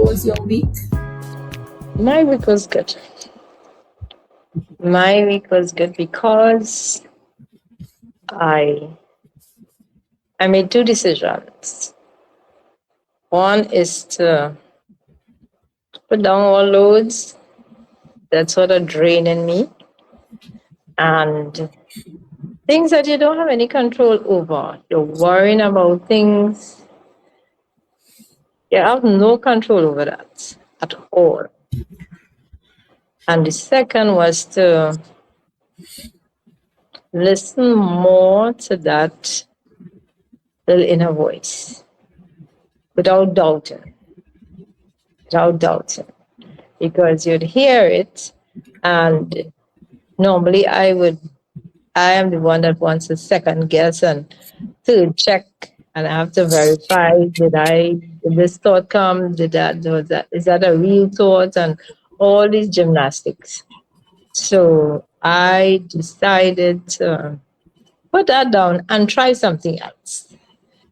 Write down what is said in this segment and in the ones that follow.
was your week? My week was good. My week was good because I I made two decisions. One is to put down all loads that sort of draining me and things that you don't have any control over. You're worrying about things. You have no control over that at all. And the second was to listen more to that little inner voice without doubting, without doubting. Because you'd hear it, and normally I am the one that wants to second guess and third check, and I have to verify, did this thought come? Is that a real thought? And all these gymnastics. So I decided to put that down and try something else.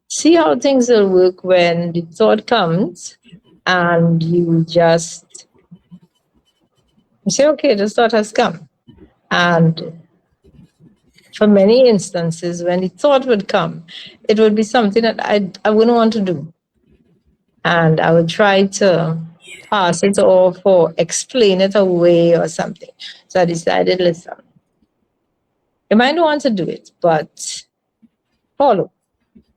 See how things will work when the thought comes and you just say, okay, this thought has come. And for many instances, when the thought would come, it would be something that I wouldn't want to do. And I would try to pass it off or explain it away or something. So I decided, listen, you might not want to do it, but follow.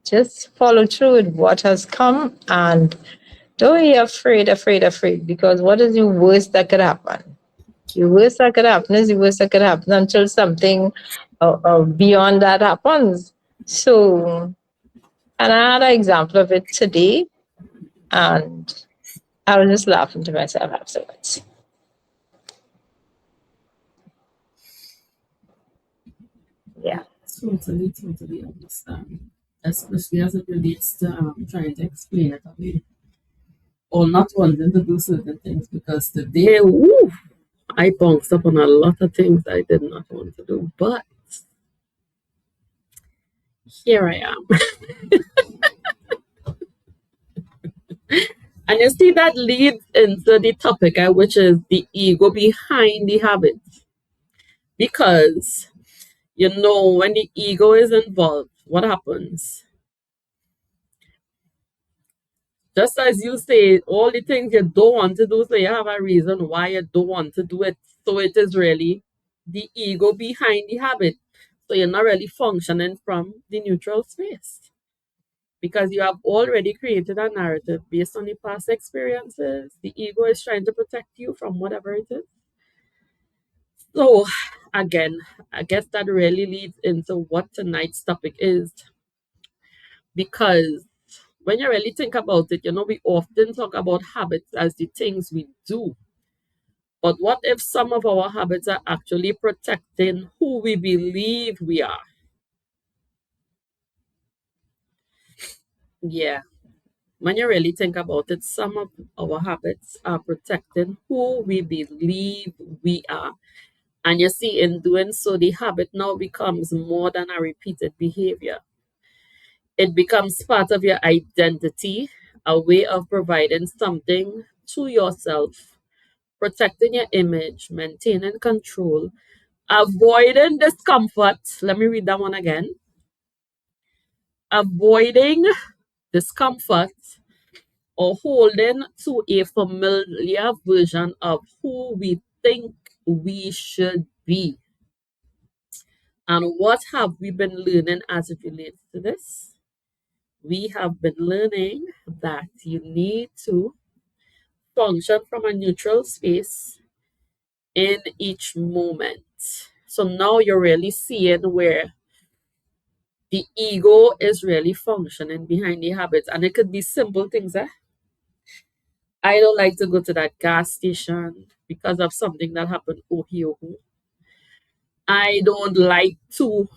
Just follow through with what has come and don't be afraid, because what is the worst that could happen? The worst that could happen is the worst that could happen until something beyond that happens. So, and I had an example of it today, and I was just laughing to myself afterwards. Yeah. Totally understand. Especially as it relates to trying to explain it away or not wanting to do certain things because today, woo, I bounced up on a lot of things I did not want to do, but here I am. And you see, that leads into the topic, which is the ego behind the habit. Because, when the ego is involved, what happens? Just as you say, all the things you don't want to do, so you have a reason why you don't want to do it. So it is really the ego behind the habit. So you're not really functioning from the neutral space because you have already created a narrative based on the past experiences. The ego is trying to protect you from whatever it is. So, again, I guess that really leads into what tonight's topic is. Because when you really think about it, we often talk about habits as the things we do. But what if some of our habits are actually protecting who we believe we are? Yeah. When you really think about it, some of our habits are protecting who we believe we are. And you see, in doing so, the habit now becomes more than a repeated behavior. It becomes part of your identity, a way of providing something to yourself, protecting your image, maintaining control, avoiding discomfort. Let me read that one again. Avoiding discomfort or holding to a familiar version of who we think we should be. And what have we been learning as it relates to this? We have been learning that you need to function from a neutral space in each moment. So now you're really seeing where the ego is really functioning behind the habits. And it could be simple things. I don't like to go to that gas station because of something that happened. Oh, here. I don't like to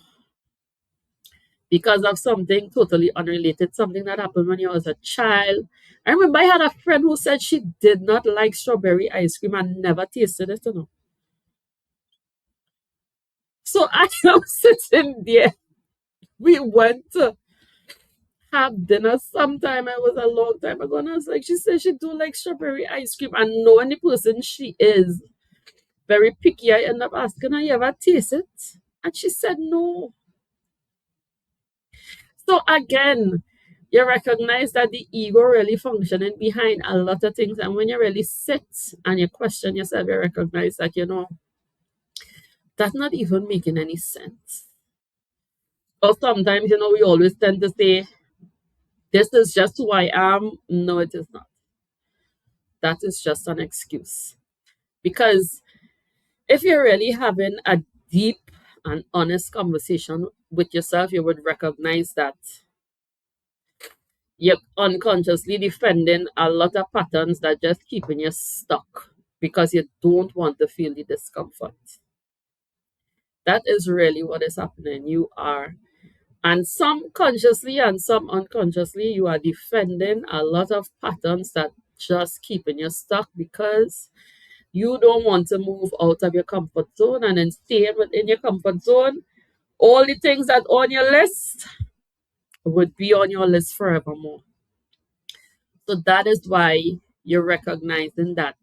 because of something totally unrelated, something that happened when I was a child. I remember I had a friend who said she did not like strawberry ice cream and never tasted it. So I am sitting there. We went to have dinner sometime. It was a long time ago. And I was like, she said she do like strawberry ice cream. And knowing the person she is, very picky, I end up asking her, you ever taste it? And she said no. So again, you recognize that the ego really functioning behind a lot of things. And when you really sit and you question yourself, you recognize that, that's not even making any sense. Or sometimes, we always tend to say, this is just who I am. No, it is not. That is just an excuse. Because if you're really having a deep and honest conversation with yourself, you would recognize that you're unconsciously defending a lot of patterns that just keeping you stuck because you don't want to feel the discomfort. That is really what is happening. You are, and some consciously and some unconsciously, you are defending a lot of patterns that just keeping you stuck because you don't want to move out of your comfort zone, and then staying within your comfort zone, all the things that on your list would be on your list forevermore. So that is why you're recognizing that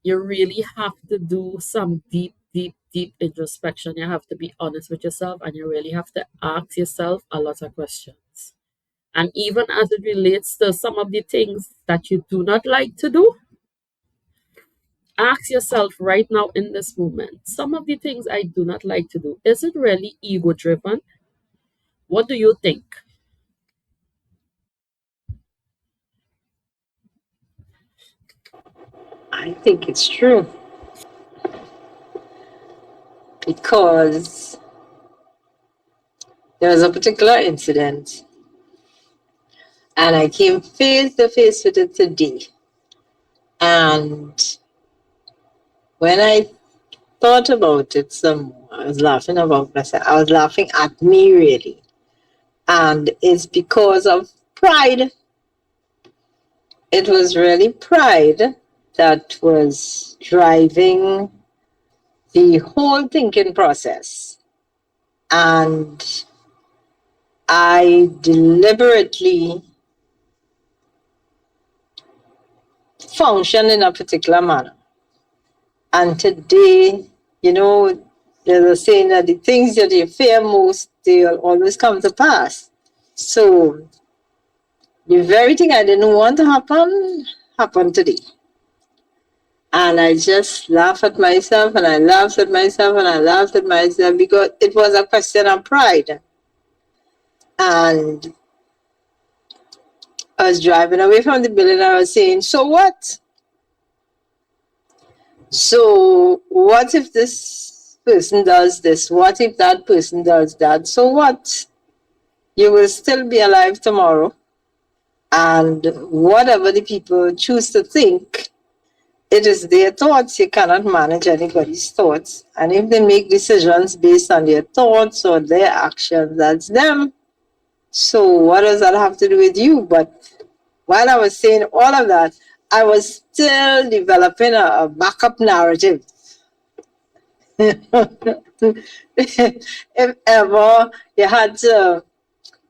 you really have to do some deep, deep, deep introspection. You have to be honest with yourself, and you really have to ask yourself a lot of questions. And even as it relates to some of the things that you do not like to do, ask yourself right now in this moment, some of the things I do not like to do, is it really ego driven? What do you think? I think it's true because there was a particular incident and I came face to face with it today. And when I thought about it some more, I was laughing about myself. I was laughing at me really. And it's because of pride. It was really pride that was driving the whole thinking process. And I deliberately functioned in a particular manner. And today, you know, there's a saying that the things that you fear most, they'll always come to pass. So the very thing I didn't want to happen happened today. And I just laughed at myself and I laughed at myself and I laughed at myself because it was a question of pride. And I was driving away from the building and I was saying, so what? So what if this person does this? What if that person does that? So what? You will still be alive tomorrow. And whatever the people choose to think, it is their thoughts. You cannot manage anybody's thoughts. And if they make decisions based on their thoughts or their actions, that's them. So what does that have to do with you? But while I was saying all of that, I was still developing a backup narrative. If ever you had to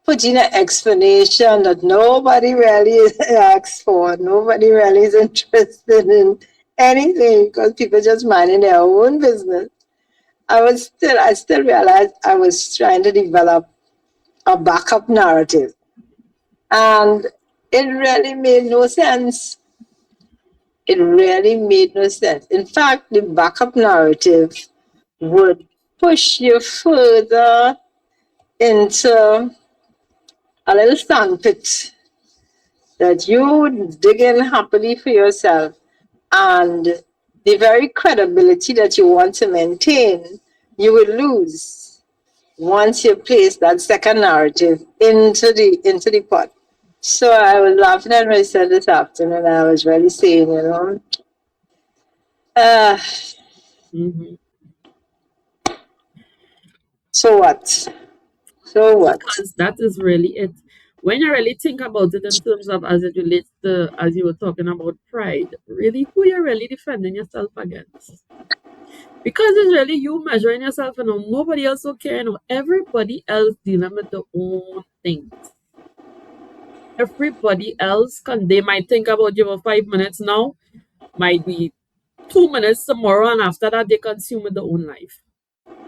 put in an explanation that nobody really asks for, nobody really is interested in anything because people just minding their own business. I still realized I was trying to develop a backup narrative. And it really made no sense. It really made no sense. In fact, the backup narrative would push you further into a little sandpit that you dig in happily for yourself. And the very credibility that you want to maintain, you will lose once you place that second narrative into the pot. So I was laughing at myself this afternoon. I was really saying, uh, Hmm. so what? So what? Because that is really it. When you really think about it in terms of as it relates to, as you were talking about pride, really who you're really defending yourself against. Because it's really you measuring yourself, nobody else will care, everybody else dealing with their own things. Everybody else they might think about you for 5 minutes now, might be 2 minutes tomorrow, and after that they consume with their own life.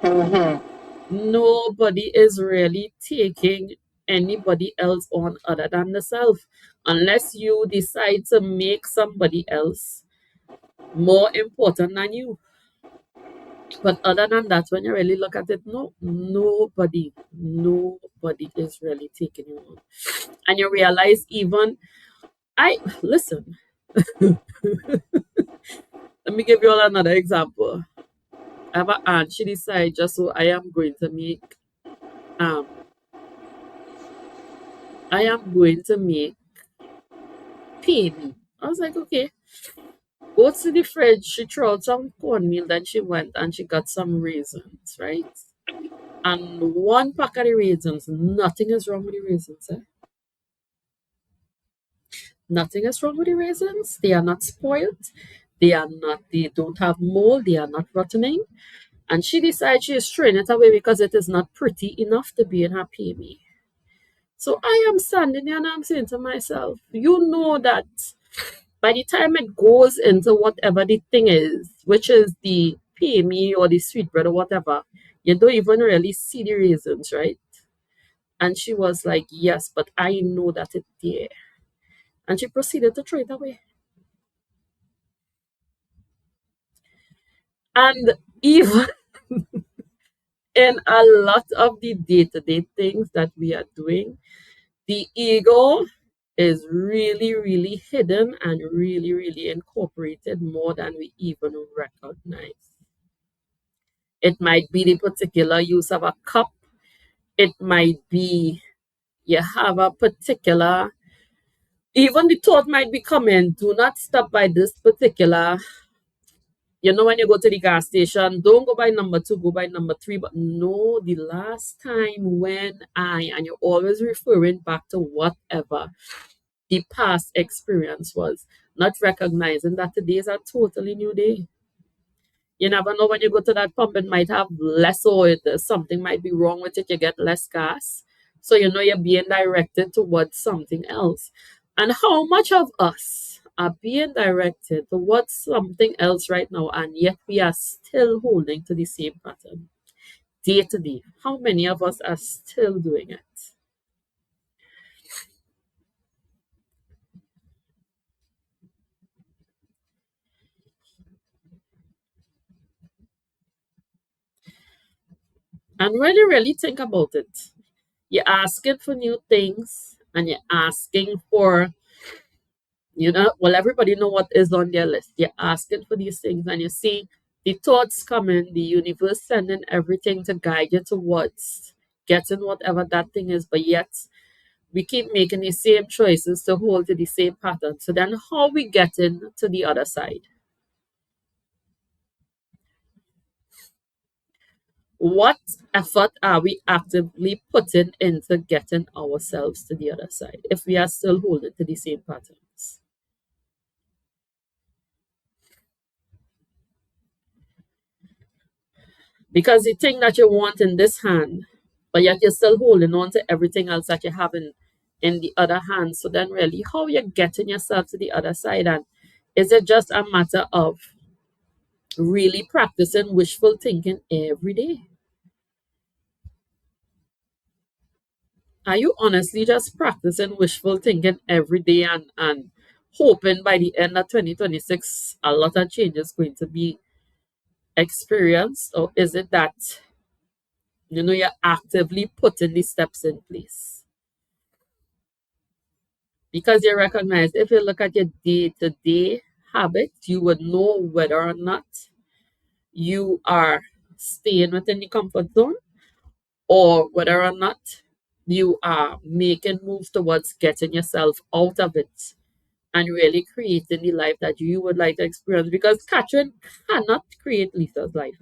Mm-hmm. Nobody is really taking anybody else on other than the self, unless you decide to make somebody else more important than you. But other than that, when you really look at it, no, nobody is really taking you on. And you realize, even I listen, let me give you all another example. I have an aunt, she decided, just so um I am going to make PB. I was like, okay, go to the fridge. She threw out some cornmeal, then she went and she got some raisins, right? And one pack of the raisins, nothing is wrong with the raisins, eh? Nothing is wrong with the raisins. They are not spoiled. They don't have mold. They are not rottening. And she decides she is throwing it away because it is not pretty enough to be in her PB. So I am standing there and I'm saying to myself, you know that by the time it goes into whatever the thing is, which is the PME or the sweet bread or whatever, you don't even really see the raisins, right? And she was like, yes, but I know that it's there. And she proceeded to throw it away. And even in a lot of the day-to-day things that we are doing, the ego is really, really hidden and really, really incorporated more than we even recognize. It might be the particular use of a cup. It might be you have a particular, even the thought might be coming, do not stop by this particular, when you go to the gas station, don't go by number two, go by number three. But no, the last time when and you're always referring back to whatever the past experience was, not recognizing that today is a totally new day. You never know, when you go to that pump, it might have less oil. Something might be wrong with it. You get less gas. So you know you're being directed towards something else. And how much of us are being directed towards something else right now, and yet we are still holding to the same pattern day to day? How many of us are still doing it? And when you really think about it, you're asking for new things and you're asking for, well, everybody know what is on their list. You're asking for these things, and you see the thoughts coming, the universe sending everything to guide you towards getting whatever that thing is, but yet we keep making the same choices to hold to the same pattern. So then how we getting to the other side? What effort are we actively putting into getting ourselves to the other side if we are still holding to the same patterns? Because the thing that you want in this hand, but yet you're still holding on to everything else that you have in the other hand. So then really, how you're getting yourself to the other side? And is it just a matter of really practicing wishful thinking every day? Are you honestly just practicing wishful thinking every day, and hoping by the end of 2026 a lot of change is going to be experienced? Or is it that you're actively putting the steps in place? Because you recognize, if you look at your day-to-day habits, you would know whether or not you are staying within the comfort zone, or whether or not you are making moves towards getting yourself out of it and really creating the life that you would like to experience. Because Catherine cannot create Lisa's life.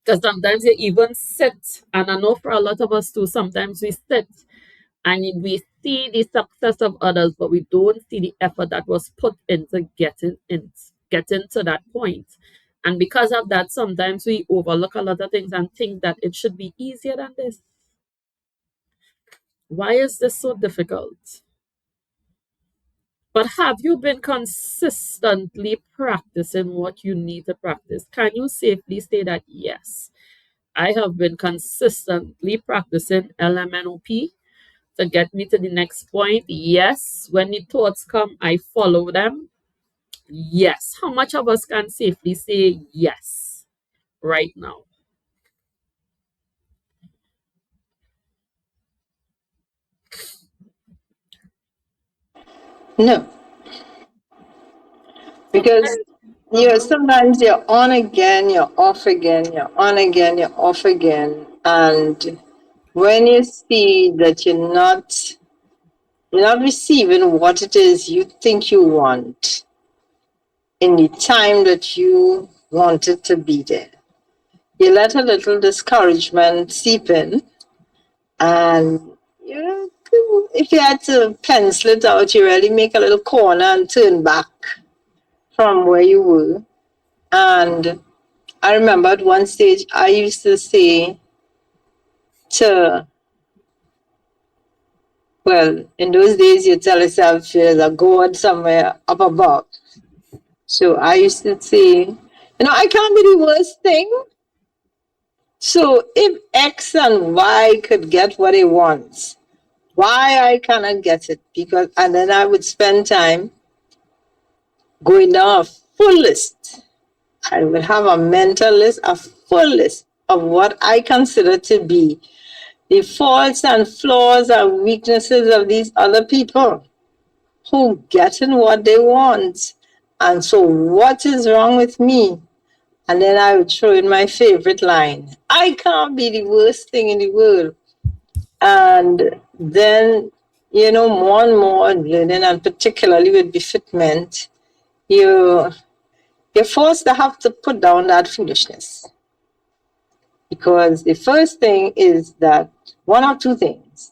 Because sometimes you even sit, and I know for a lot of us too, sometimes we sit and we see the success of others, but we don't see the effort that was put into getting to that point. And because of that, sometimes we overlook a lot of things and think that it should be easier than this. Why is this so difficult? But have you been consistently practicing what you need to practice? Can you safely say that yes, I have been consistently practicing LMNOP to get me to the next point? Yes. When the thoughts come, I follow them. Yes. How much of us can safely say yes right now? No, So, because sometimes you're on again, you're off again, you're on again, you're off again, and when you see that you're not receiving what it is you think you want in the time that you want it to be there, you let a little discouragement seep in, and you know, if you had to pencil it out, you really make a little corner and turn back from where you were. And I remember at one stage I used to say to, well, in those days you tell yourself there's a God somewhere up above. So I used to say, I can't be the worst thing. So if X and Y could get what they want, why I cannot get it? Because and then I would spend time going down a full list. I would have a mental list, a full list of what I consider to be the faults and flaws and weaknesses of these other people who getting what they want. And so what is wrong with me? And then I would throw in my favorite line. I can't be the worst thing in the world. And then, more and more learning, and particularly with befitment, you you're forced to have to put down that foolishness. Because the first thing is that one or two things.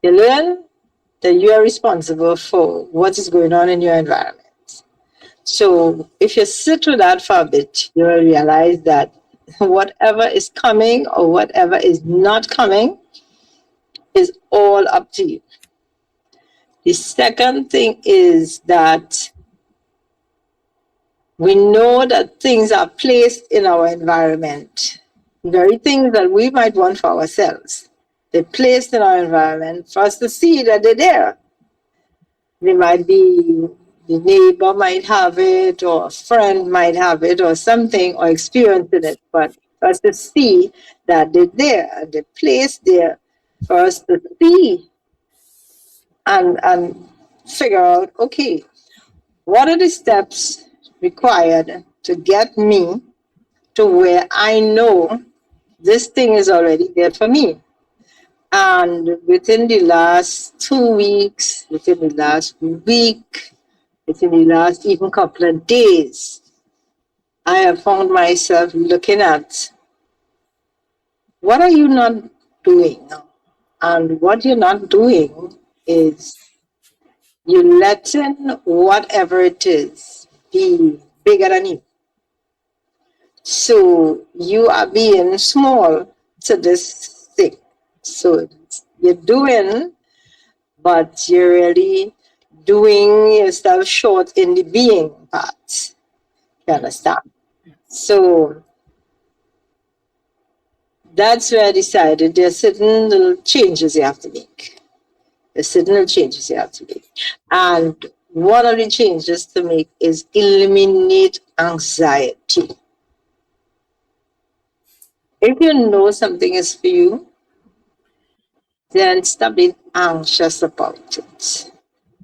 You learn that you are responsible for what is going on in your environment. So if you sit with that for a bit, you will realize that whatever is coming or whatever is not coming is all up to you. The second thing is that we know that things are placed in our environment, very things that we might want for ourselves. They're placed in our environment for us to see that they're there. They might be, the neighbor might have it, or a friend might have it, or something, or experiencing it. But for us to see that they're there, they're placed there for us to see and figure out, okay, what are the steps required to get me to where I know this thing is already there for me? And within the last 2 weeks, within the last week, within the last even couple of days, I have found myself looking at what are you not doing? And what you're not doing is you're letting whatever it is be bigger than you. So you are being small to this thing. So you're doing, but you're really doing yourself short in the being part. You understand? So that's where I decided there's certain little changes you have to make. There's certain little changes you have to make. And one of the changes to make is eliminate anxiety. If you know something is for you, then stop being anxious about it.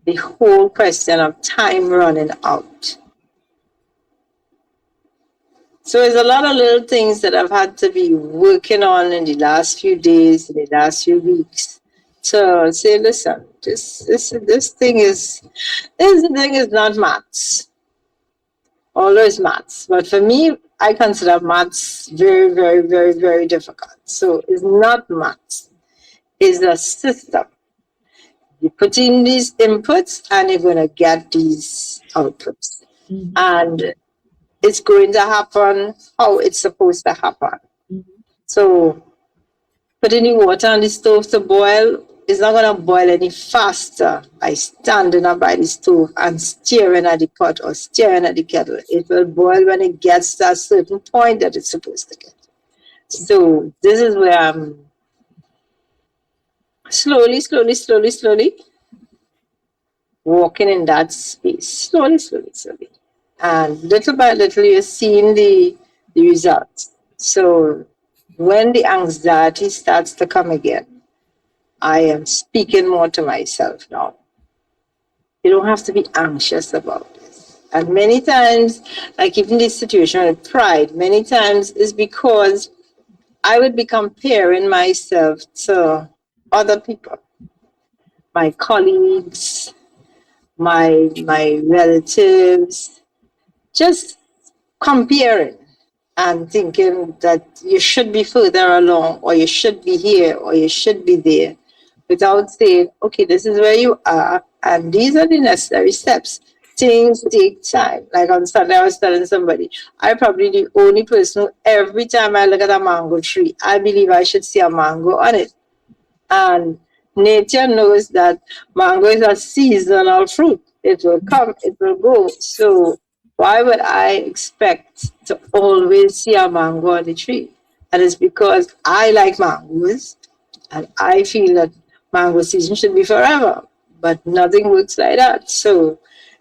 The whole question of time running out. So there's a lot of little things that I've had to be working on in the last few days, in the last few weeks, to say, listen, this thing is not maths, although it's maths. But for me, I consider maths very, very, very, very difficult. So it's not maths. It's a system. You put in these inputs and you're going to get these outputs. Mm-hmm. And it's going to happen how it's supposed to happen. Mm-hmm. So putting the water on the stove to boil is not going to boil any faster by standing up by the stove and staring at the pot or staring at the kettle. It will boil when it gets to a certain point that it's supposed to get. So this is where I'm slowly walking in that space. Slowly. And little by little, you're seeing the results. So when the anxiety starts to come again, I am speaking more to myself now. You don't have to be anxious about this. And many times, like even this situation with pride, many times is because I would be comparing myself to other people, my colleagues, my relatives, just comparing and thinking that you should be further along or you should be here or you should be there without saying, okay, this is where you are and these are the necessary steps. Things take time. Like on Sunday, I was telling somebody, I'm probably the only person who every time I look at a mango tree, I believe I should see a mango on it. And nature knows that mango is a seasonal fruit. It will come, it will go. So why would I expect to always see a mango on the tree? And it's because I like mangoes and I feel that mango season should be forever. But nothing works like that. So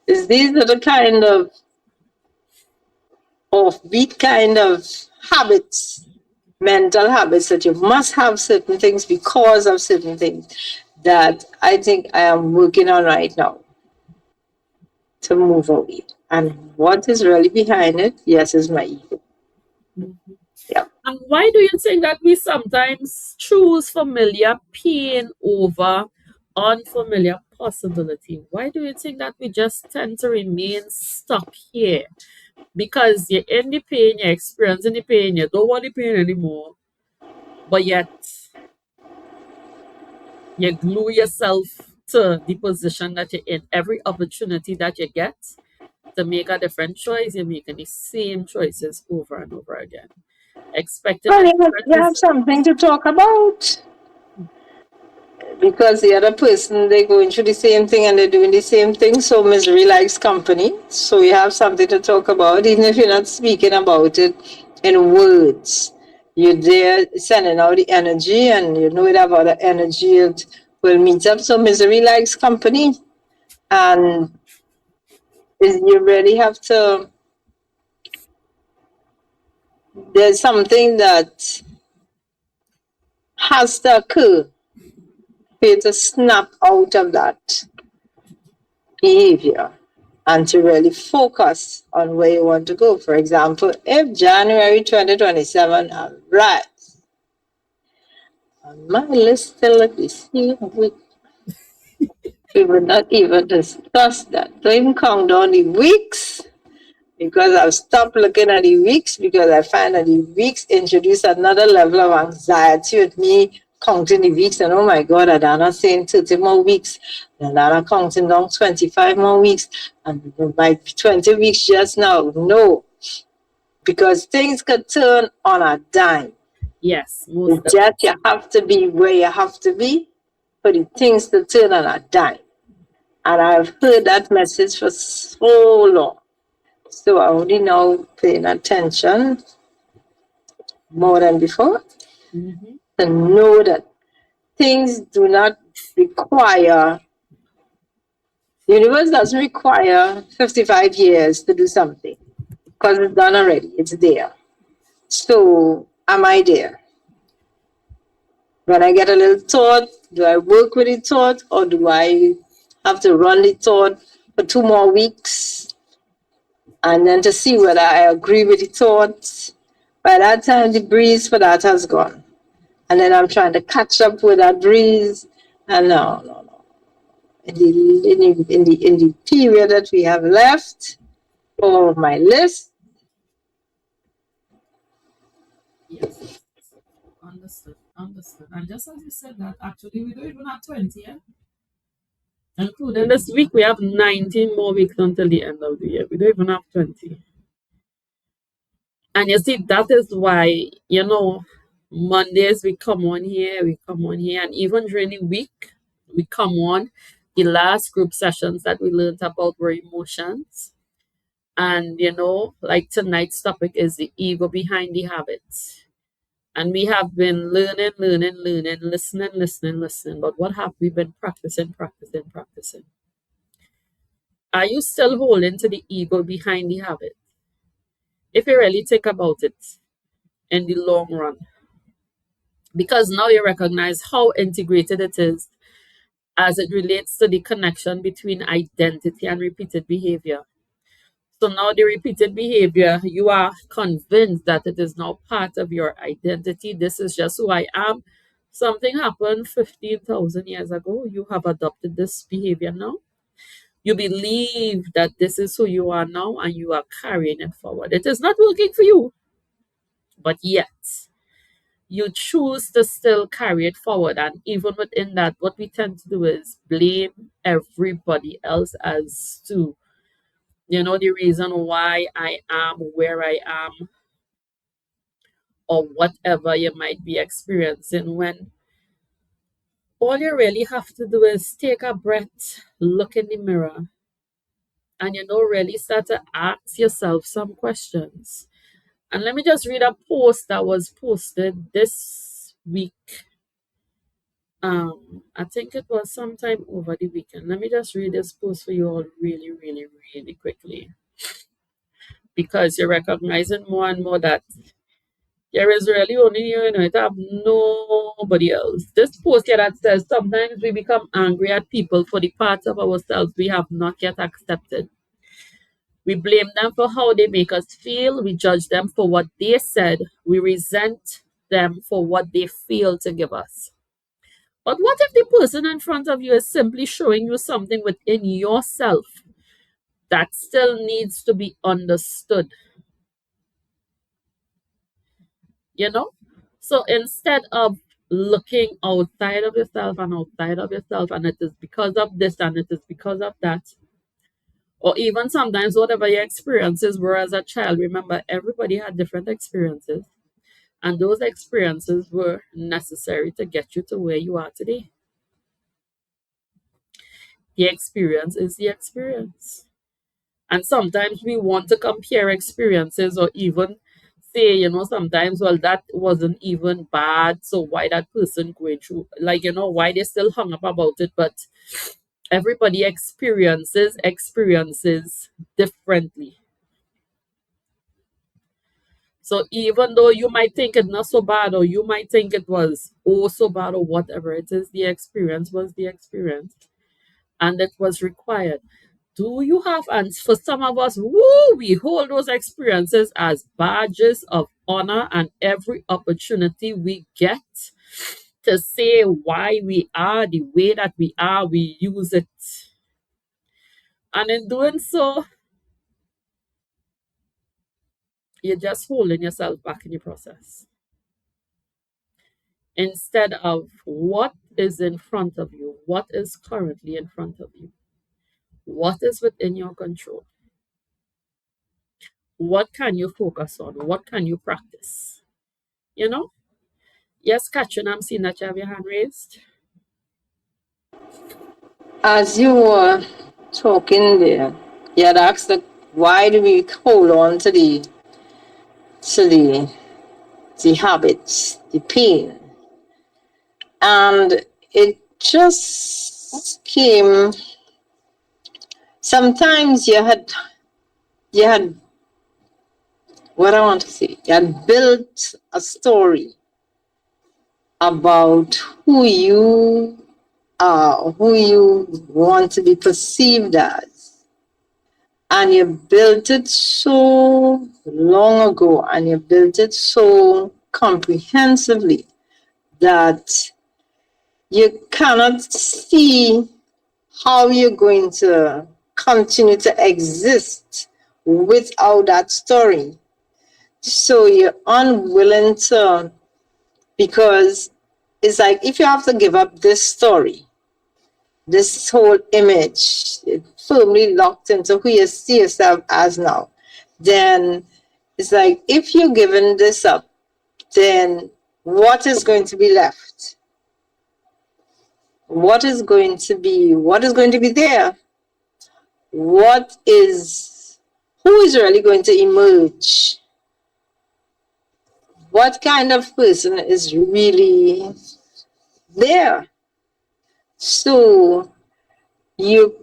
it's these are the kind of offbeat kind of habits, mental habits, that you must have certain things because of certain things that I think I am working on right now to move away. And what is really behind it? Yes, is my ego. Mm-hmm. Yeah. And why do you think that we sometimes choose familiar pain over unfamiliar possibility? Why do you think that we just tend to remain stuck here? Because you're in the pain, you're experiencing the pain, you don't want the pain anymore, but yet you glue yourself to the position that you're in. Every opportunity that you get to make a different choice, you're making the same choices over and over again, expecting Well, a different you have result. something to talk about because the other person, they're going through the same thing and they're doing the same thing. So misery likes company. So you have something to talk about, even if you're not speaking about it in words. You're there sending out the energy, and you know it about the energy, it will meet up. So misery likes company. And you really have to, there's something that has to occur for you to snap out of that behavior and to really focus on where you want to go. For example, if January 2027 arrives on my list still this year, we will not even discuss that. Don't even count down the weeks because I've stopped looking at the weeks because I find that the weeks introduce another level of anxiety with me counting the weeks. And oh my God, Adana saying 30 more weeks. And Adana counting down 25 more weeks. And it might be 20 weeks just now. No, because things could turn on a dime. Yes, most It's just you definitely. have to be where you have to be for the things to turn on a dime. And I've heard that message for so long. So I only now paying attention more than before Hmm. to know that things do not require, the universe doesn't require 55 years to do something because it's done already, it's there. So am I there? When I get a little thought, do I work with the thought or do I have to run the thought for 2 more weeks and then to see whether I agree with the thought? By that time, the breeze for that has gone. And then I'm trying to catch up with that breeze. And no. In the period that we have left for my list, Yes. Understood. And just as you said that, actually, we don't even have 20 yet. Including this week, we have 19 more weeks until the end of the year. We don't even have 20. And you see, that is why, Mondays we come on here, and even during the week, we come on. The last group sessions that we learned about were emotions. And, like tonight's topic is the ego behind the habits. And we have been learning, learning, learning, listening, listening, listening. But what have we been practicing, practicing, practicing? Are you still holding to the ego behind the habit? If you really think about it in the long run, because now you recognize how integrated it is as it relates to the connection between identity and repeated behavior. So now the repeated behavior, you are convinced that it is now part of your identity. This is just who I am. Something happened 15,000 years ago. You have adopted this behavior now. You believe that this is who you are now and you are carrying it forward. It is not working for you, but yet you choose to still carry it forward. And even within that, what we tend to do is blame everybody else as to, the reason why I am where I am or whatever you might be experiencing, when all you really have to do is take a breath, look in the mirror, and really start to ask yourself some questions. And let me just read a post that was posted this week. I think it was sometime over the weekend. Let me just read this post for you all really, really, really quickly. Because you're recognizing more and more that there is really only you, it have nobody else. This post here that says sometimes we become angry at people for the parts of ourselves we have not yet accepted. We blame them for how they make us feel. We judge them for what they said. We resent them for what they fail to give us. But what if the person in front of you is simply showing you something within yourself that still needs to be understood? You know? So instead of looking outside of yourself and outside of yourself, and it is because of this and it is because of that, or even sometimes whatever your experiences were as a child, remember everybody had different experiences, and those experiences were necessary to get you to where you are today. The experience is the experience. And sometimes we want to compare experiences or even say, sometimes, well, that wasn't even bad. So why that person going through, like, why they still hung up about it. But everybody experiences differently. So even though you might think it not so bad, or you might think it was oh so bad, or whatever it is, the experience was the experience and it was required. Do you have, and for some of us, woo, we hold those experiences as badges of honor, and every opportunity we get to say why we are the way that we are, we use it. And in doing so, you're just holding yourself back in the process. Instead of what is in front of you, what is currently in front of you, what is within your control, what can you focus on, what can you practice? You know? Yes, Katrin, I'm seeing that you have your hand raised. As you were talking there, you had asked the, why do we hold on to the the habits, the pain, and it just came. Sometimes you had what I want to say. You had built a story about who you are, who you want to be perceived as. And you built it so long ago and you built it so comprehensively that you cannot see how you're going to continue to exist without that story. So you're unwilling to, because it's like if you have to give up this story, this whole image firmly locked into who you see yourself as now, then it's like if you're giving this up, then what is going to be left? What is going to be there? What is who is really going to emerge? What kind of person is really there? So you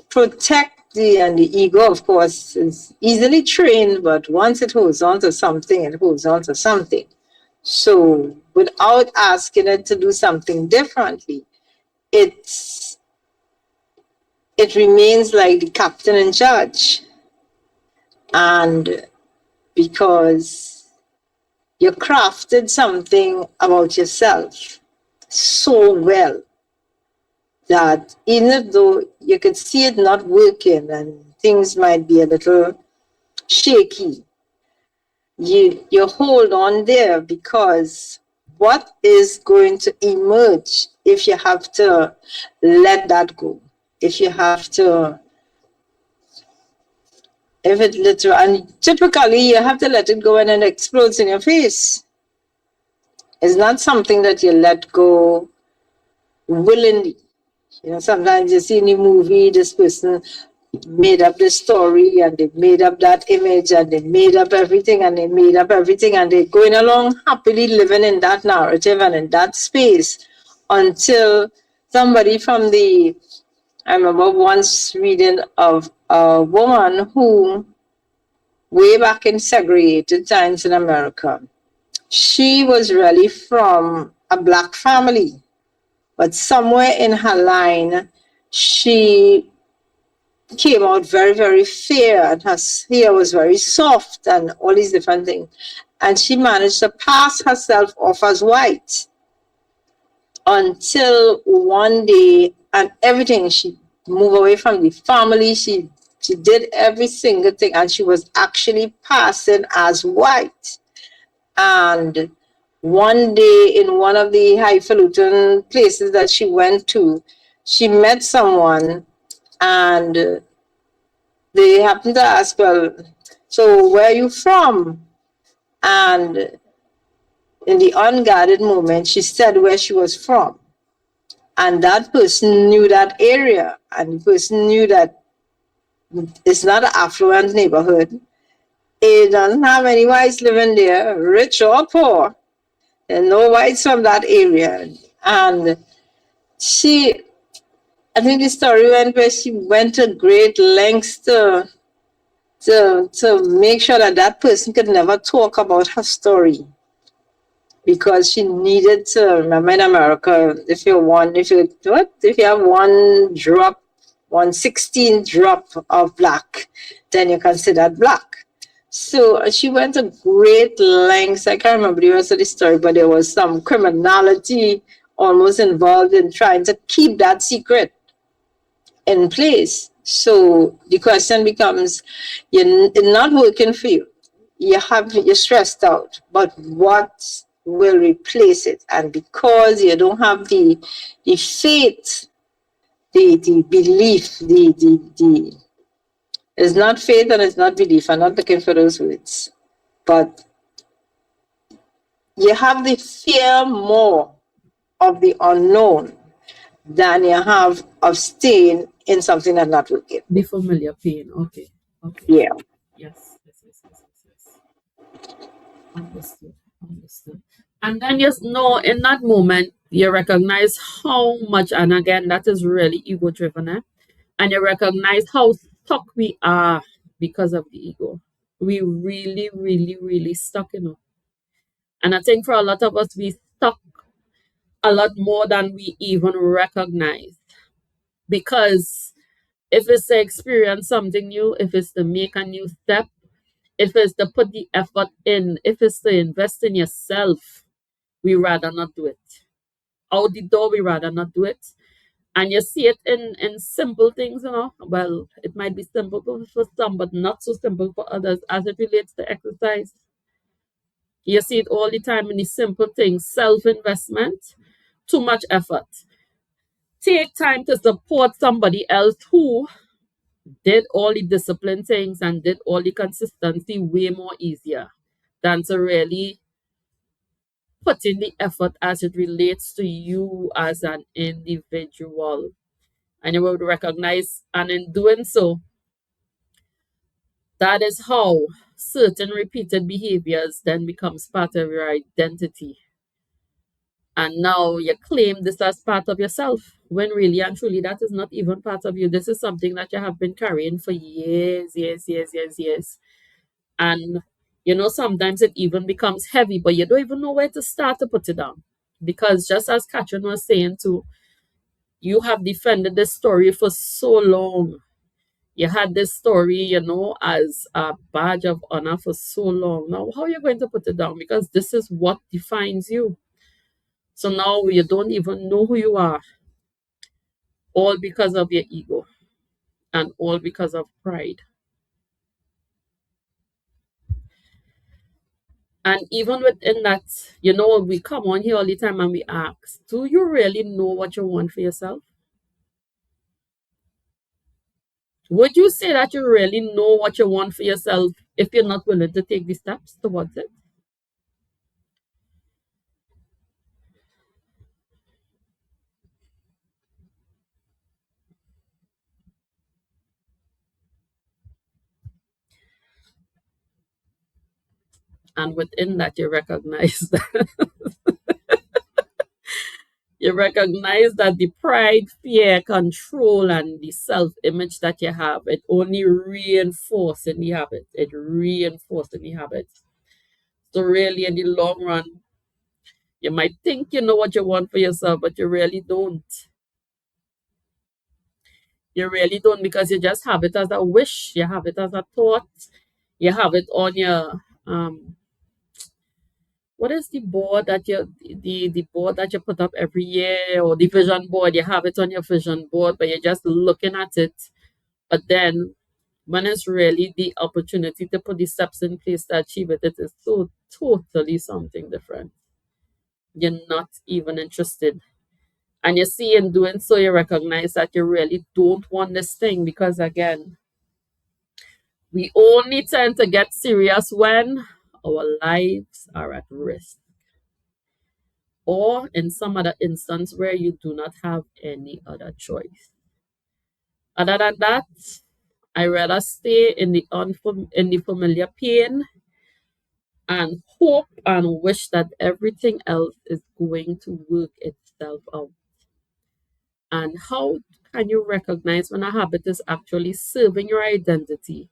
protect and the ego, of course, is easily trained, but once it holds on to something, it holds on to something. So without asking it to do something differently, it's it remains like the captain in charge. And because you crafted something about yourself so well that even though you could see it not working and things might be a little shaky, you hold on there because what is going to emerge if you have to let that go? If you have to, if it literally, and typically you have to let it go and it explodes in your face. It's not something that you let go willingly. You know, sometimes you see in a movie, this person made up this story and they made up that image and they made up everything and they made up everything and they're going along happily living in that narrative and in that space until somebody from the I remember once reading of a woman who way back in segregated times in America, she was really from a black family, but somewhere in her line she came out very, very fair, and her hair was very soft, and all these different things. And she managed to pass herself off as white until one day, and everything, she moved away from the family. She did every single thing, and she was actually passing as white. And one day, in one of the highfalutin places that she went to, she met someone, and they happened to ask, well, so where are you from? And in the unguarded moment, she said where she was from. And that person knew that area, and the person knew that it's not an affluent neighborhood. It doesn't have any whites living there, rich or poor. There are no whites from that area. And she, I think the story went where she went to great lengths to make sure that that person could never talk about her story because she needed to remember in America if you have one drop, 1/16 drop of black, then you're considered black. So she went to great lengths. I can't remember the rest of the story, but there was some criminality almost involved in trying to keep that secret in place. So the question becomes, it's not working for you. You're stressed out, but what will replace it? And because you don't have the faith, the belief, the it's not faith and it's not belief. I'm not looking for those words, but you have the fear more of the unknown than you have of staying in something that's not working. The familiar pain. Okay. Okay. Yeah. Yes. Yes. Yes. Yes. Yes. Yes. Understood. Understood. And then just know in that moment you recognize how much, and again, that is really ego driven, eh? And you recognize how stuck we are because of the ego. We really, really, really stuck, you know. And I think for a lot of us, we stuck a lot more than we even recognize. Because if it's to experience something new, if it's to make a new step, if it's to put the effort in, if it's to invest in yourself, we rather not do it. Out the door, we rather not do it. And you see it in simple things, you know. Well, it might be simple for some, but not so simple for others as it relates to exercise. You see it all the time in the simple things, self investment, too much effort. take time to support somebody else who did all the discipline things and did all the consistency way more easier than to really put in the effort as it relates to you as an individual. And you would recognize, and in doing so, that is how certain repeated behaviors then becomes part of your identity. And now you claim this as part of yourself, when really and truly that is not even part of you. This is something that you have been carrying for years, years, years, years, years. And sometimes it even becomes heavy, but you don't even know where to start to put it down. Because just as Catherine was saying too, you have defended this story for so long. You had this story, as a badge of honor for so long. Now, how are you going to put it down? Because this is what defines you. So now you don't even know who you are, all because of your ego and all because of pride. And even within that, we come on here all the time and we ask, do you really know what you want for yourself? Would you say that you really know what you want for yourself if you're not willing to take the steps towards it? And within that, you recognize that the pride, fear, control, and the self-image that you have, it only reinforcing the habit. It reinforcing the habit. So really, in the long run, you might think you know what you want for yourself, but you really don't. You really don't, because you just have it as a wish. You have it as a thought. You have it on your what is the board that the board that you put up every year, or the vision board? You have it on your vision board, but you're just looking at it. But then when it's really the opportunity to put the steps in place to achieve it, it is so totally something different. You're not even interested. And you see, in doing so, you recognize that you really don't want this thing, because again, we only tend to get serious when our lives are at risk, or in some other instance where you do not have any other choice. Other than that, I rather stay in the familiar pain and hope and wish that everything else is going to work itself out. And how can you recognize when a habit is actually serving your identity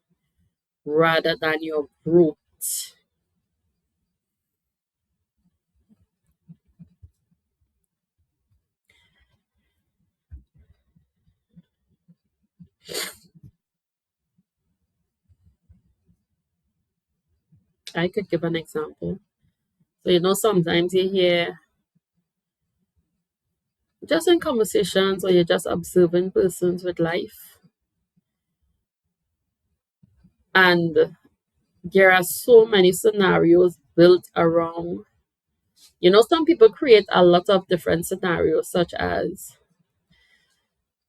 rather than your growth? I could give an example. So, sometimes you hear, just in conversations, or you're just observing persons with life, and there are so many scenarios built around. Some people create a lot of different scenarios, such as,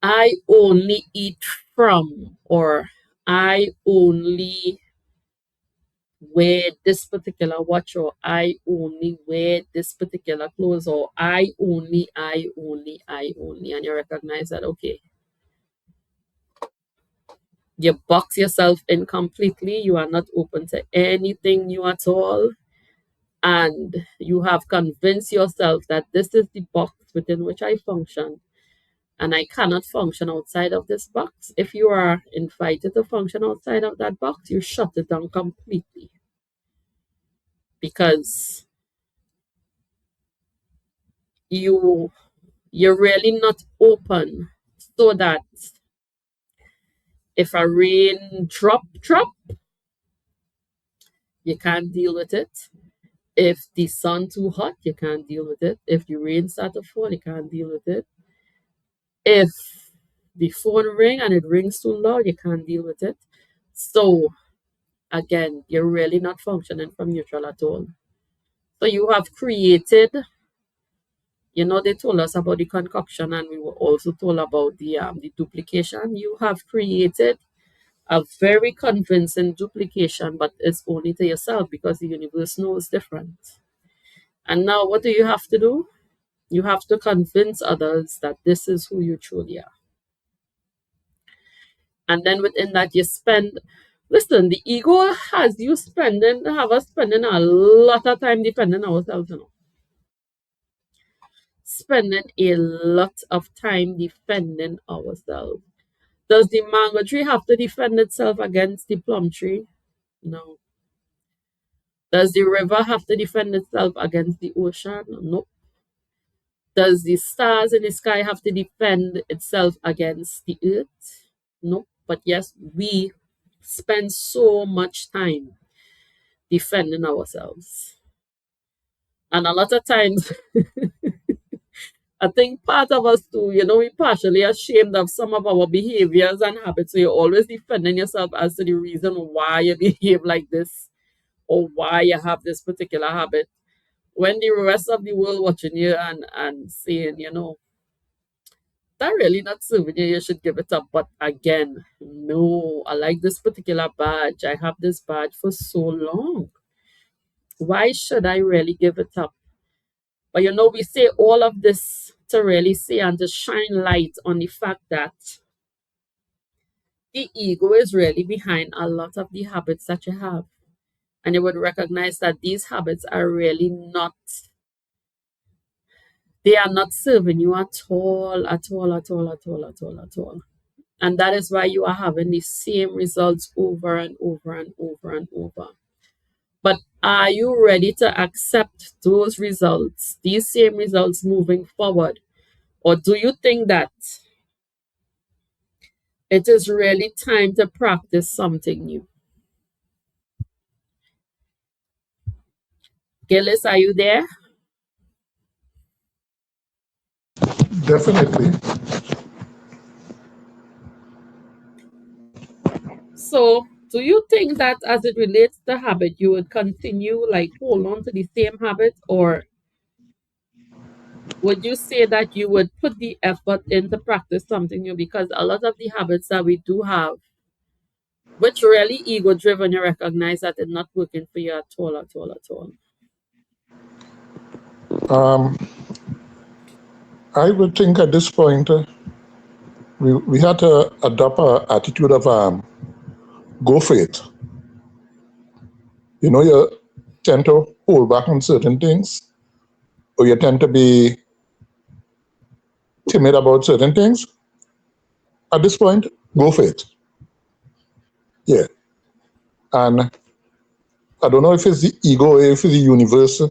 I only eat from, or I only wear this particular watch, or I only wear this particular clothes, or I only, and you recognize that, okay, you box yourself in completely, you are not open to anything new at all, and you have convinced yourself that this is the box within which I function, and I cannot function outside of this box. If you are invited to function outside of that box, you shut it down completely, because you you're really not open, so that if a rain drop, you can't deal with it. If the sun too hot, you can't deal with it. If the rain start to fall, you can't deal with it. If the phone ring and it rings too loud, you can't deal with it. So again, you're really not functioning from neutral at all. So you have created They told us about the concoction, and we were also told about the duplication. You have created a very convincing duplication, but it's only to yourself because the universe knows different. And now, what do you have to do? You have to convince others that this is who you truly are. And then within that, you spend. Listen, the ego has you have us spending a lot of time defending ourselves. Spending a lot of time defending ourselves. Does the mango tree have to defend itself against the plum tree? No. Does the river have to defend itself against the ocean? No. Does the stars in the sky have to defend itself against the earth? No. But yes, we spend so much time defending ourselves. And a lot of times, I think part of us too, we partially ashamed of some of our behaviors and habits. So you're always defending yourself as to the reason why you behave like this or why you have this particular habit. When the rest of the world watching you and saying, that really not serving you, you should give it up. But again, no, I like this particular badge. I have this badge for so long. Why should I really give it up? But we say all of this to really say and to shine light on the fact that the ego is really behind a lot of the habits that you have. And you would recognize that these habits are really not, they are not serving you at all, at all, at all, at all, at all, at all. And that is why you are having the same results over and over and over and over. But are you ready to accept those results, these same results moving forward? Or do you think that it is really time to practice something new? Gillis, are you there? Definitely. So, do you think that as it relates to habit, you would continue like hold on to the same habit, or would you say that you would put the effort in to practice something new? Because a lot of the habits that we do have, which really ego driven, you recognize that it's not working for you at all, at all, at all. Um, I would think at this point we had to adopt an attitude of go for it. You tend to hold back on certain things, or you tend to be timid about certain things. At this point, go for it. Yeah. And I don't know if it's the ego or if it's the universe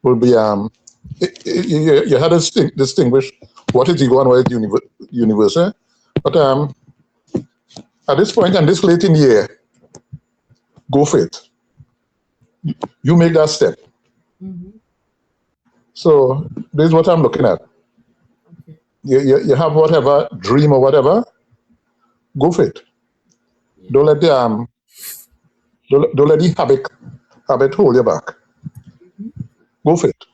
will be you had to distinguish what is ego and what is universe. But at this point and this late in the year, go for it. You make that step. Mm-hmm. So this is what I'm looking at. Okay. You have whatever dream or whatever, go for it. Yeah. Don't let the don't let the habit hold you back. Mm-hmm. Go for it.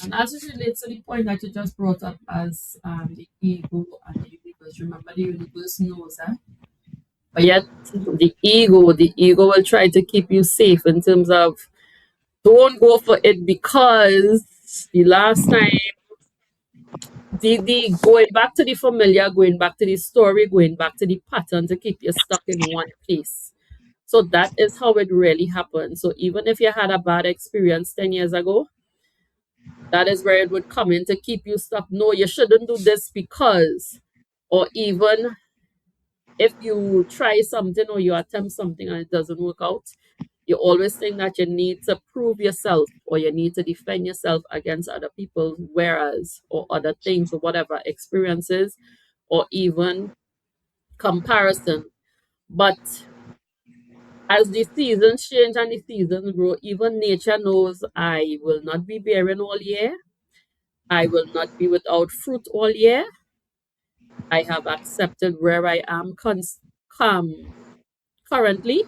And as it relates to the point that you just brought up as the ego and the universe, remember the universe knows that. But yet the ego will try to keep you safe in terms of don't go for it because the last time the going back to the familiar, going back to the story, going back to the pattern to keep you stuck in one place. So that is how it really happens. So even if you had a bad experience 10 years ago, that is where it would come in to keep you stuck. No, you shouldn't do this because, or even if you try something or you attempt something and it doesn't work out, you always think that you need to prove yourself or you need to defend yourself against other people, whereas, or other things, or whatever experiences, or even comparison. But as the seasons change and the seasons grow, even nature knows I will not be bearing all year. I will not be without fruit all year. I have accepted where I am currently.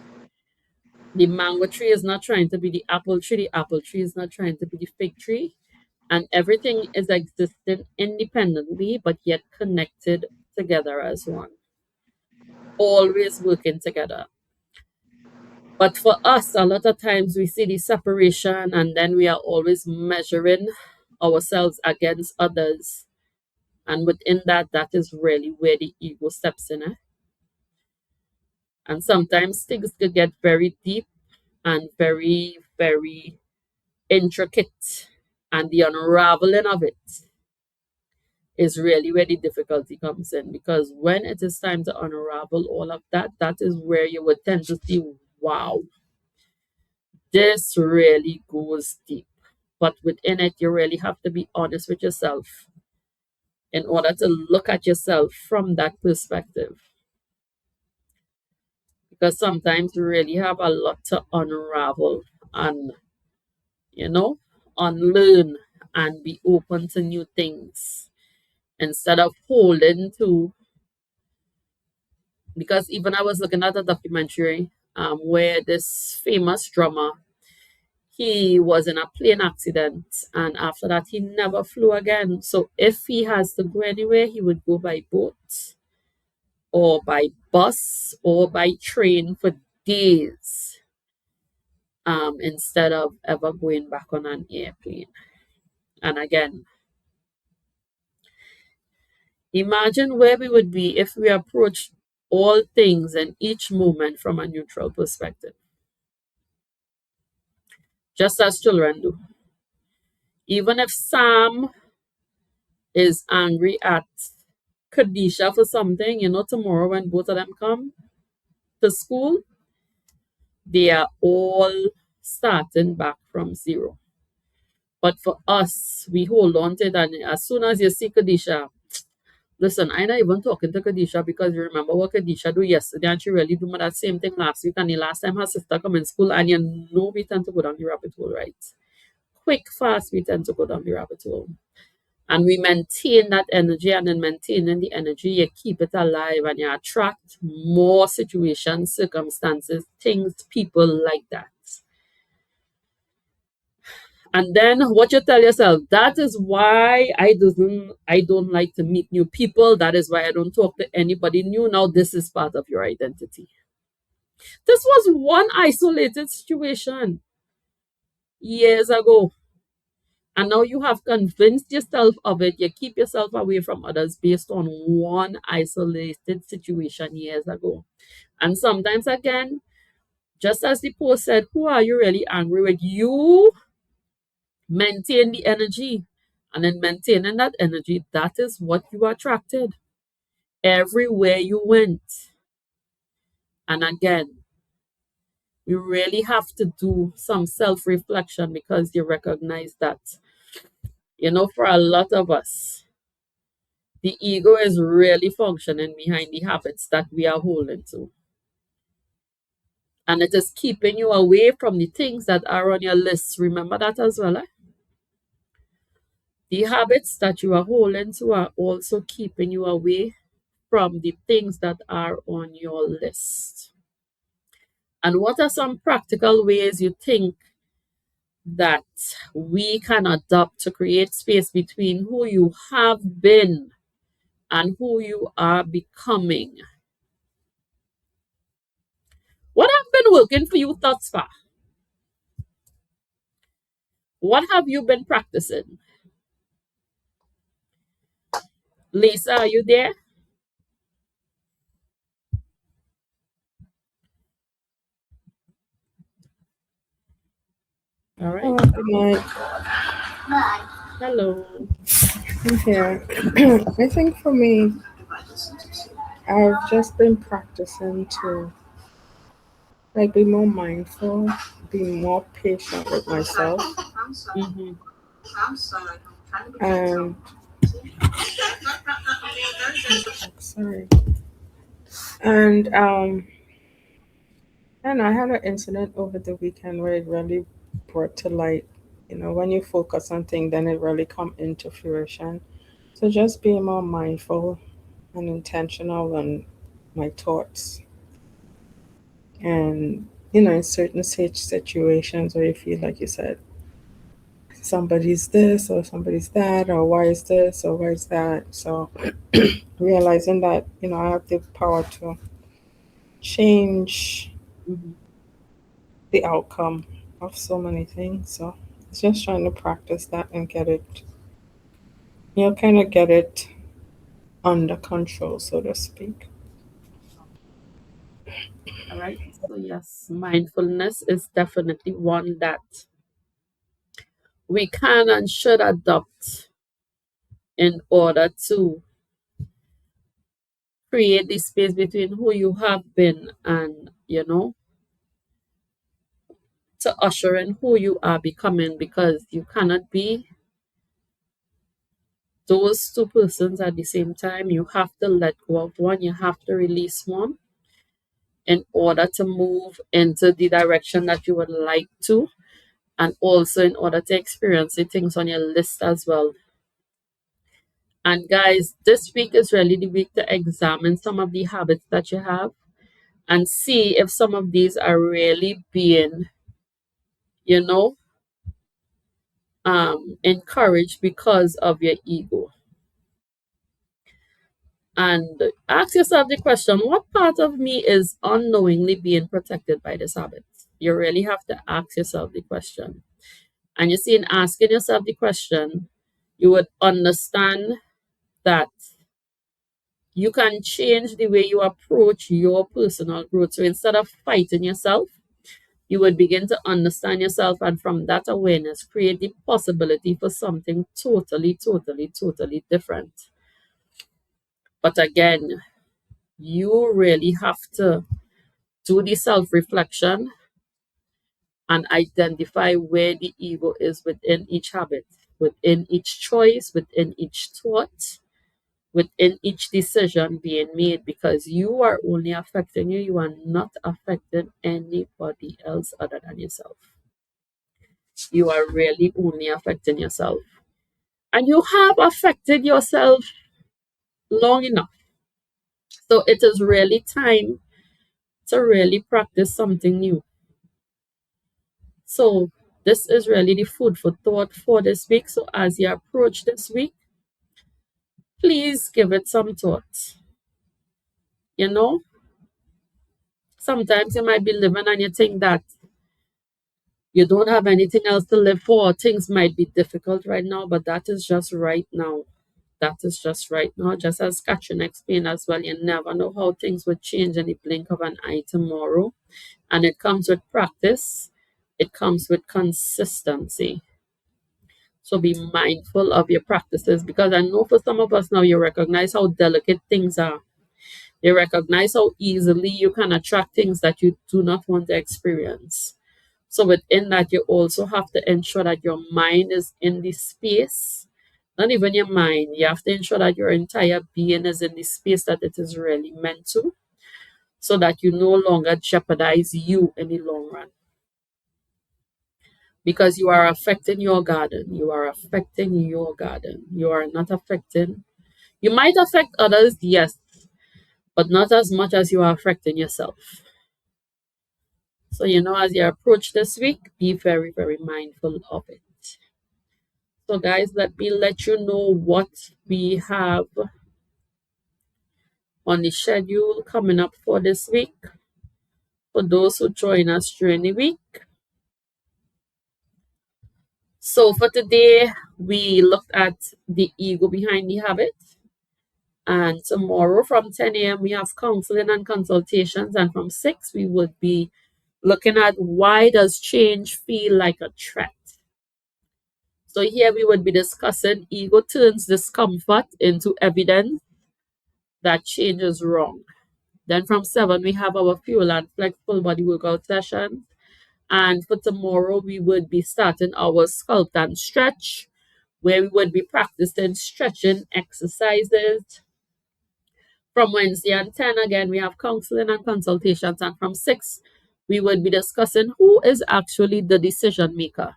The mango tree is not trying to be the apple tree is not trying to be the fig tree, and everything is existing independently but yet connected together as one, always working together. But for us, a lot of times we see the separation and then we are always measuring ourselves against others. And within that, that is really where the ego steps in. And sometimes things could get very deep and very, very intricate. And the unraveling of it is really where the difficulty comes in. Because when it is time to unravel all of that, that is where you would tend to see, wow, this really goes deep. But within it, you really have to be honest with yourself in order to look at yourself from that perspective. Because sometimes you really have a lot to unravel and, you know, unlearn and be open to new things instead of holding to. Because even I was looking at a documentary where this famous drummer, he was in a plane accident and after that he never flew again. So if he has to go anywhere, he would go by boat or by bus or by train for days instead of ever going back on an airplane. And again, imagine where we would be if we approached all things and each moment from a neutral perspective, just as children do. Even if Sam is angry at Kadisha for something, tomorrow when both of them come to school, they are all starting back from zero. But for us, we hold on to it, and as soon as you see Kadisha, listen, I'm not even talking to Kadisha because you remember what Kadisha do yesterday, and she really do that same thing last week, and the last time her sister come in school, and you know we tend to go down the rabbit hole, right? Quick, fast, we tend to go down the rabbit hole. And we maintain that energy, and in maintaining the energy, you keep it alive and you attract more situations, circumstances, things, people like that. And then what you tell yourself, that is why I don't like to meet new people. That is why I don't talk to anybody new. Now this is part of your identity. This was one isolated situation years ago. And now you have convinced yourself of it. You keep yourself away from others based on one isolated situation years ago. And sometimes, again, just as the post said, who are you really angry with? You maintain the energy. And in maintaining that energy, that is what you attracted everywhere you went. And again, you really have to do some self reflection because you recognize that, for a lot of us, the ego is really functioning behind the habits that we are holding to. And it is keeping you away from the things that are on your list. Remember that as well. The habits that you are holding to are also keeping you away from the things that are on your list. And what are some practical ways you think that we can adopt to create space between who you have been and who you are becoming? What have been working for you thus far? What have you been practicing? Lisa, are you there? All right. Good night. Hello. I'm here. I think for me, I've just been practicing to be more mindful, be more patient with myself, Mm-hmm. and sorry. And and I had an incident over the weekend where it really brought to light. When you focus on things, then it really come into fruition. So just being more mindful and intentional on my thoughts and in certain situations where you feel like you said, somebody's this or somebody's that, or why is this or why is that. So realizing that, I have the power to change Mhm. the outcome of so many things. So it's just trying to practice that and get it, kind of get it under control, so to speak. All right. So yes, mindfulness is definitely one that we can and should adopt in order to create the space between who you have been and, to usher in who you are becoming, because you cannot be those two persons at the same time. You have to let go of one, you have to release one in order to move into the direction that you would like to, and also in order to experience the things on your list as well. And guys, this week is really the week to examine some of the habits that you have and see if some of these are really being, you know, encouraged because of your ego. And ask yourself the question, what part of me is unknowingly being protected by this habit? You really have to ask yourself the question. And you see, in asking yourself the question, you would understand that you can change the way you approach your personal growth. So instead of fighting yourself, you would begin to understand yourself, and from that awareness, create the possibility for something totally, totally, totally different. But again, you really have to do the self reflection and identify where the ego is within each habit, within each choice, within each thought, within each decision being made, because you are only affecting you. You are not affecting anybody else other than yourself. You are really only affecting yourself. And you have affected yourself long enough. So it is really time to really practice something new. So this is really the food for thought for this week. So as you approach this week, please give it some thought. You know, sometimes you might be living and you think that you don't have anything else to live for. Things might be difficult right now, but that is just right now. That is just right now. Just as Katrin explained as well, you never know how things would change in the blink of an eye tomorrow. And it comes with practice, it comes with consistency. So be mindful of your practices, because I know for some of us now, you recognize how delicate things are. You recognize how easily you can attract things that you do not want to experience. So within that, you also have to ensure that your mind is in the space, not even your mind. You have to ensure that your entire being is in the space that it is really meant to, so that you no longer jeopardize you in the long run. Because you are affecting your garden. You are affecting your garden. You are not affecting. You might affect others, yes, but not as much as you are affecting yourself. So, as you approach this week, be very, very mindful of it. So, guys, let me let you know what we have on the schedule coming up for this week. For those who join us during the week. So, for today, we looked at the ego behind the habit. And tomorrow from 10 a.m., we have counseling and consultations. And from 6, we would be looking at why does change feel like a threat. So here we would be discussing ego turns discomfort into evidence that change is wrong. Then from 7, we have our fuel and flexible body workout session. And for tomorrow, we would be starting our sculpt and stretch, where we would be practicing stretching exercises. From Wednesday and 10, again, we have counseling and consultations. And from 6, we would be discussing who is actually the decision maker.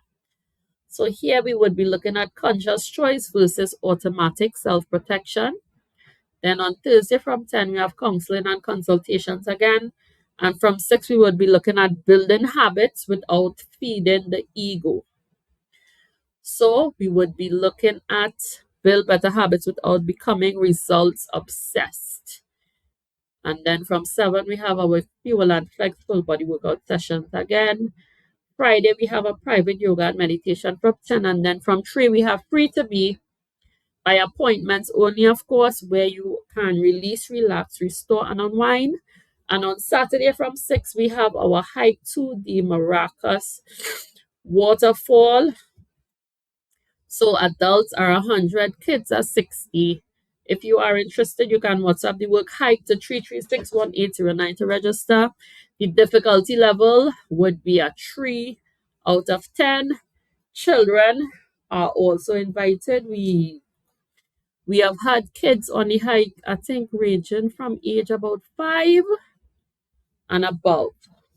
So here we would be looking at conscious choice versus automatic self-protection. Then on Thursday from 10, we have counseling and consultations again. And from 6, we would be looking at building habits without feeding the ego. So we would be looking at build better habits without becoming results obsessed. And then from 7, we have our fuel and flexible body workout sessions again. Friday, we have a private yoga and meditation from 10. And then from 3, we have free to be by appointments only, of course, where you can release, relax, restore, and unwind. And on Saturday from 6, we have our hike to the Maracas waterfall. So adults are 100, kids are 60. If you are interested, you can WhatsApp the work hike to 3361809 to register. The difficulty level would be a 3 out of 10. Children are also invited. We have had kids on the hike, I think, ranging from age about 5 and above.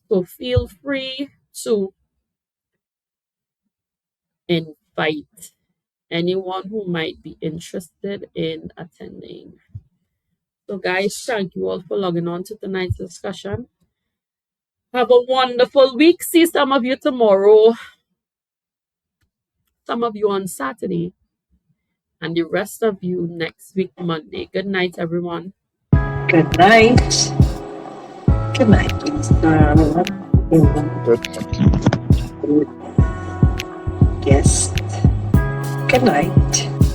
So feel free to invite anyone who might be interested in attending. So, guys, thank you all for logging on to tonight's discussion. Have a wonderful week. See some of you tomorrow, some of you on Saturday, and the rest of you next week, Monday. Good night, everyone. Good night. Good night, Lisa. Guest. Good night.